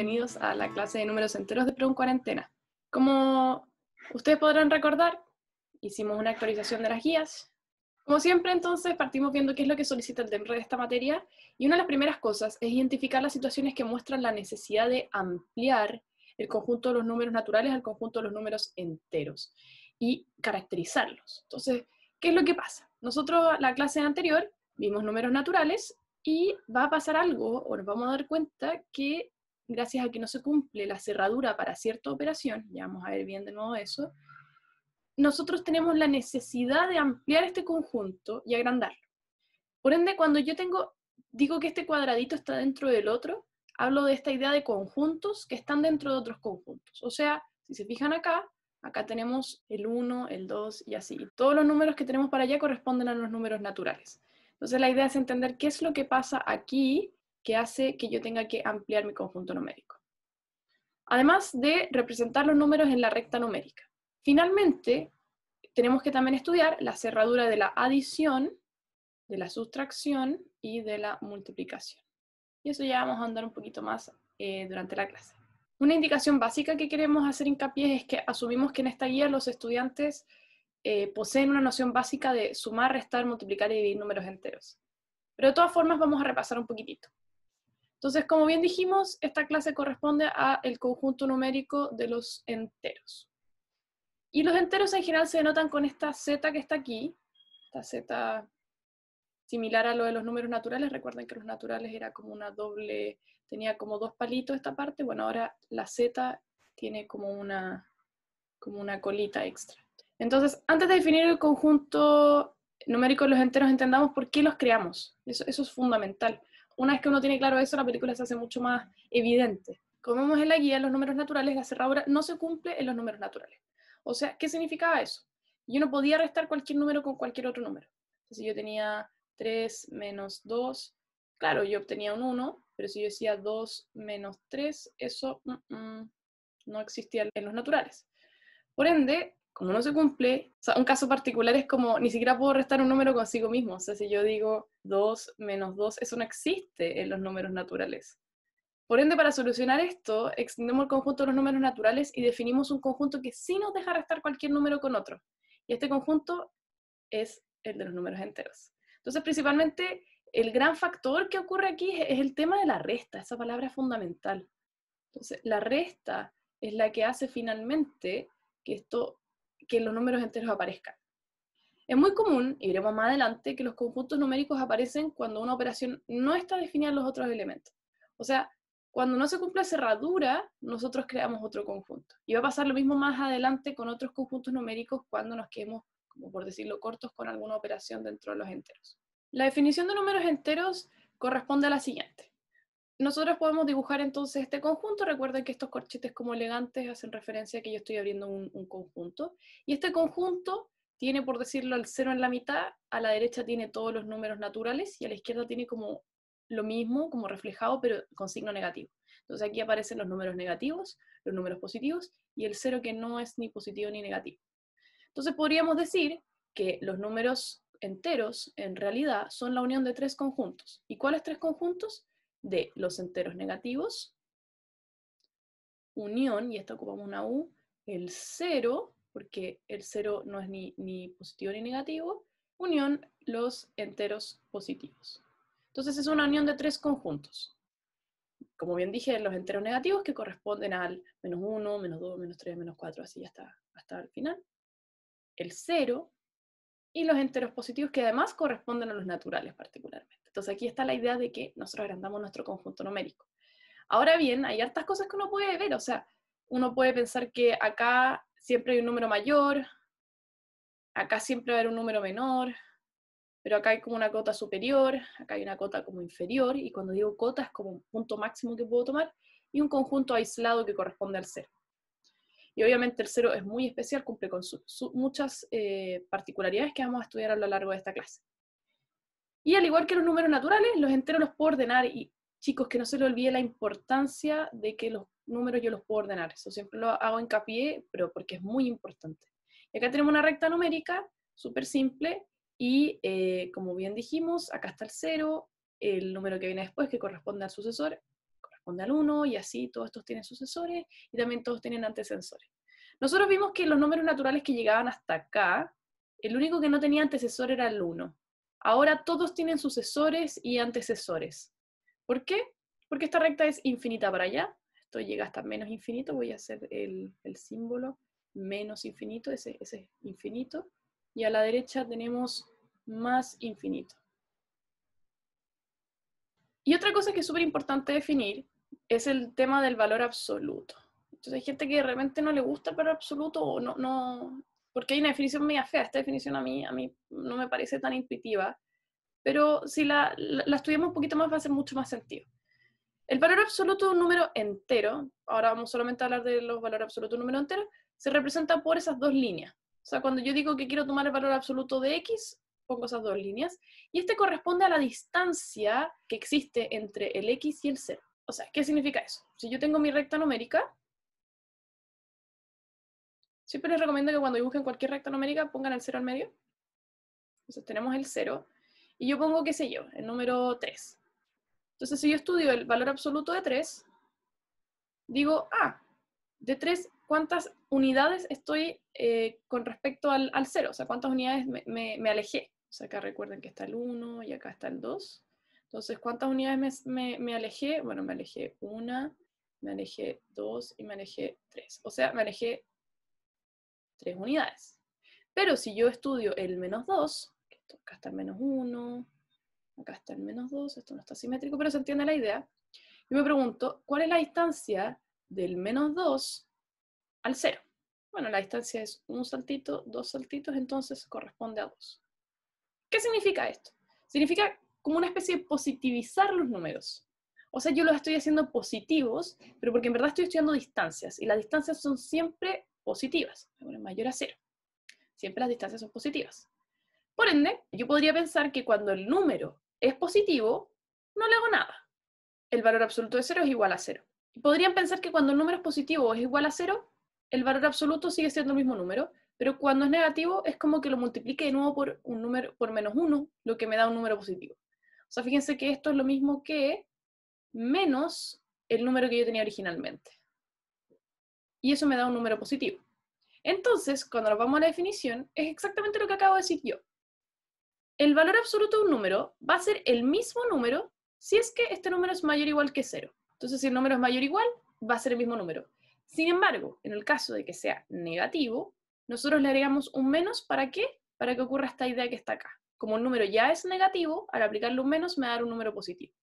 bienvenidos a la clase de números enteros de PRO en cuarentena. Como ustedes podrán recordar, hicimos una actualización de las guías. Como siempre, entonces, partimos viendo qué es lo que solicita el DEMRE de esta materia, y una de las primeras cosas es identificar las situaciones que muestran la necesidad de ampliar el conjunto de los números naturales al conjunto de los números enteros, y caracterizarlos. Entonces, ¿qué es lo que pasa? Nosotros, la clase anterior, vimos números naturales, y va a pasar algo, o nos vamos a dar cuenta que gracias a que no se cumple la cerradura para cierta operación, ya vamos a ver bien de nuevo eso, nosotros tenemos la necesidad de ampliar este conjunto y agrandarlo. Por ende, cuando yo digo que este cuadradito está dentro del otro, hablo de esta idea de conjuntos que están dentro de otros conjuntos. O sea, si se fijan acá tenemos el 1, el 2 y así. Todos los números que tenemos para allá corresponden a los números naturales. Entonces la idea es entender qué es lo que pasa aquí que hace que yo tenga que ampliar mi conjunto numérico. Además de representar los números en la recta numérica. Finalmente, tenemos que también estudiar la cerradura de la adición, de la sustracción y de la multiplicación. Y eso ya vamos a andar un poquito más durante la clase. Una indicación básica que queremos hacer hincapié es que asumimos que en esta guía los estudiantes poseen una noción básica de sumar, restar, multiplicar y dividir números enteros. Pero de todas formas vamos a repasar un poquitito. Entonces, como bien dijimos, esta clase corresponde al conjunto numérico de los enteros. Y los enteros en general se denotan con esta z que está aquí, esta z similar a lo de los números naturales. Recuerden que los naturales era como una doble, tenía como dos palitos esta parte. Bueno, ahora la z tiene como una colita extra. Entonces, antes de definir el conjunto numérico de los enteros, entendamos por qué los creamos. Eso es fundamental. Una vez que uno tiene claro eso, la película se hace mucho más evidente. Como vemos en la guía, los números naturales, la cerradura no se cumple en los números naturales. O sea, ¿qué significaba eso? Yo no podía restar cualquier número con cualquier otro número. Si yo tenía 3 menos 2, claro, yo obtenía un 1, pero si yo decía 2 menos 3, eso no existía en los naturales. Por ende, como no se cumple, o sea, un caso particular es como ni siquiera puedo restar un número consigo mismo. O sea, si yo digo 2 menos 2, eso no existe en los números naturales. Por ende, para solucionar esto, extendemos el conjunto de los números naturales y definimos un conjunto que sí nos deja restar cualquier número con otro. Y este conjunto es el de los números enteros. Entonces, principalmente, el gran factor que ocurre aquí es el tema de la resta. Esa palabra es fundamental. Entonces, la resta es la que hace finalmente que los números enteros aparezcan. Es muy común, y veremos más adelante, que los conjuntos numéricos aparecen cuando una operación no está definida en los otros elementos. O sea, cuando no se cumple cerradura, nosotros creamos otro conjunto. Y va a pasar lo mismo más adelante con otros conjuntos numéricos cuando nos quedemos, como por decirlo, cortos con alguna operación dentro de los enteros. La definición de números enteros corresponde a la siguiente. Nosotros podemos dibujar entonces este conjunto. Recuerden que estos corchetes como elegantes hacen referencia a que yo estoy abriendo un conjunto. Y este conjunto tiene, por decirlo, el 0 en la mitad, a la derecha tiene todos los números naturales y a la izquierda tiene como lo mismo, como reflejado, pero con signo negativo. Entonces aquí aparecen los números negativos, los números positivos y el 0 que no es ni positivo ni negativo. Entonces podríamos decir que los números enteros en realidad son la unión de tres conjuntos. ¿Y cuáles tres conjuntos? De los enteros negativos, unión, y esto ocupamos una U, el 0, porque el 0 no es ni positivo ni negativo, unión los enteros positivos. Entonces es una unión de tres conjuntos. Como bien dije, los enteros negativos que corresponden al menos 1, menos 2, menos 3, menos 4, así hasta el final. El 0 y los enteros positivos que además corresponden a los naturales particularmente. Entonces aquí está la idea de que nosotros agrandamos nuestro conjunto numérico. Ahora bien, hay hartas cosas que uno puede ver, o sea, uno puede pensar que acá siempre hay un número mayor, acá siempre va a haber un número menor, pero acá hay como una cota superior, acá hay una cota como inferior, y cuando digo cota es como un punto máximo que puedo tomar, y un conjunto aislado que corresponde al 0. Y obviamente el 0 es muy especial, cumple con muchas particularidades que vamos a estudiar a lo largo de esta clase. Y al igual que los números naturales, los enteros los puedo ordenar, y chicos, que no se les olvide la importancia de que los números yo los puedo ordenar. Eso siempre lo hago hincapié, pero porque es muy importante. Y acá tenemos una recta numérica, súper simple, y como bien dijimos, acá está el 0, el número que viene después, que corresponde al sucesor, corresponde al 1, y así todos estos tienen sucesores, y también todos tienen antecesores. Nosotros vimos que los números naturales que llegaban hasta acá, el único que no tenía antecesor era el 1. Ahora todos tienen sucesores y antecesores. ¿Por qué? Porque esta recta es infinita para allá. Esto llega hasta menos infinito. Voy a hacer el símbolo menos infinito. Ese es infinito. Y a la derecha tenemos más infinito. Y otra cosa que es súper importante definir es el tema del valor absoluto. Entonces hay gente que de repente no le gusta el valor absoluto o no, porque hay una definición media fea. Esta definición a mí no me parece tan intuitiva, pero si la estudiamos un poquito más va a hacer mucho más sentido. El valor absoluto de un número entero, ahora vamos solamente a hablar de los valores absolutos de un número entero, se representa por esas dos líneas. O sea, cuando yo digo que quiero tomar el valor absoluto de x, pongo esas dos líneas, y este corresponde a la distancia que existe entre el x y el 0. O sea, ¿qué significa eso? Si yo tengo mi recta numérica, siempre les recomiendo que cuando dibujen cualquier recta numérica pongan el 0 al medio. Entonces tenemos el 0, y yo pongo, qué sé yo, el número 3. Entonces si yo estudio el valor absoluto de 3, digo, de 3, ¿cuántas unidades estoy con respecto al 0? O sea, ¿cuántas unidades me alejé? O sea, acá recuerden que está el 1 y acá está el 2. Entonces, ¿cuántas unidades me alejé? Bueno, me alejé 1, me alejé 2 y me alejé 3. O sea, me alejé 3 unidades. Pero si yo estudio el menos 2, acá está el menos 1, acá está el menos 2, esto no está simétrico, pero se entiende la idea. Yo me pregunto, ¿cuál es la distancia del menos 2 al 0? Bueno, la distancia es un saltito, 2 saltitos, entonces corresponde a 2. ¿Qué significa esto? Significa como una especie de positivizar los números. O sea, yo los estoy haciendo positivos, pero porque en verdad estoy estudiando distancias, y las distancias son siempre positivas, mayor a 0. Siempre las distancias son positivas. Por ende, yo podría pensar que cuando el número es positivo, no le hago nada. El valor absoluto de 0 es igual a 0. Y podrían pensar que cuando el número es positivo o es igual a 0, el valor absoluto sigue siendo el mismo número, pero cuando es negativo es como que lo multiplique de nuevo por un número, por menos 1, lo que me da un número positivo. O sea, fíjense que esto es lo mismo que menos el número que yo tenía originalmente. Y eso me da un número positivo. Entonces, cuando nos vamos a la definición, es exactamente lo que acabo de decir yo. El valor absoluto de un número va a ser el mismo número si es que este número es mayor o igual que 0. Entonces, si el número es mayor o igual, va a ser el mismo número. Sin embargo, en el caso de que sea negativo, nosotros le agregamos un menos, ¿para qué? Para que ocurra esta idea que está acá. Como el número ya es negativo, al aplicarle un menos me va a dar un número positivo.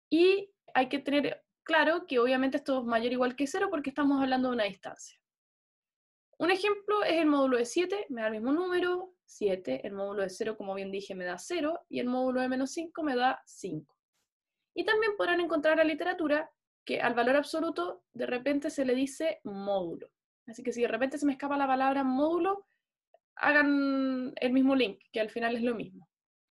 Y hay que tener claro que obviamente esto es mayor o igual que 0 porque estamos hablando de una distancia. Un ejemplo es el módulo de 7, me da el mismo número, 7, el módulo de 0, como bien dije, me da 0, y el módulo de menos 5 me da 5. Y también podrán encontrar en la literatura que al valor absoluto de repente se le dice módulo. Así que si de repente se me escapa la palabra módulo, hagan el mismo link, que al final es lo mismo.